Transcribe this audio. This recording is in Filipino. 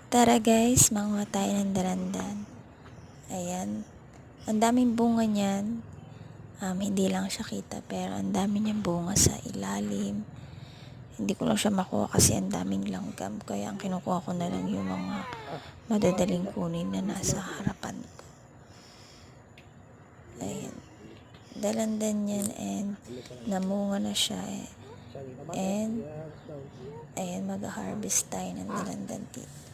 Tara guys, manguha tayo ng dalandan. Ayan. Ang daming bunga niyan. Hindi lang siya kita pero ang dami niyang bunga sa ilalim. Hindi ko lang siya makuha kasi ang daming langgam. Kaya ang kinukuha ko na lang yung mga madadaling kunin na nasa harapan ko. Ayan. Dalandan yan and namunga na siya and ayan, mag-harvest tayo ng dalandan dito.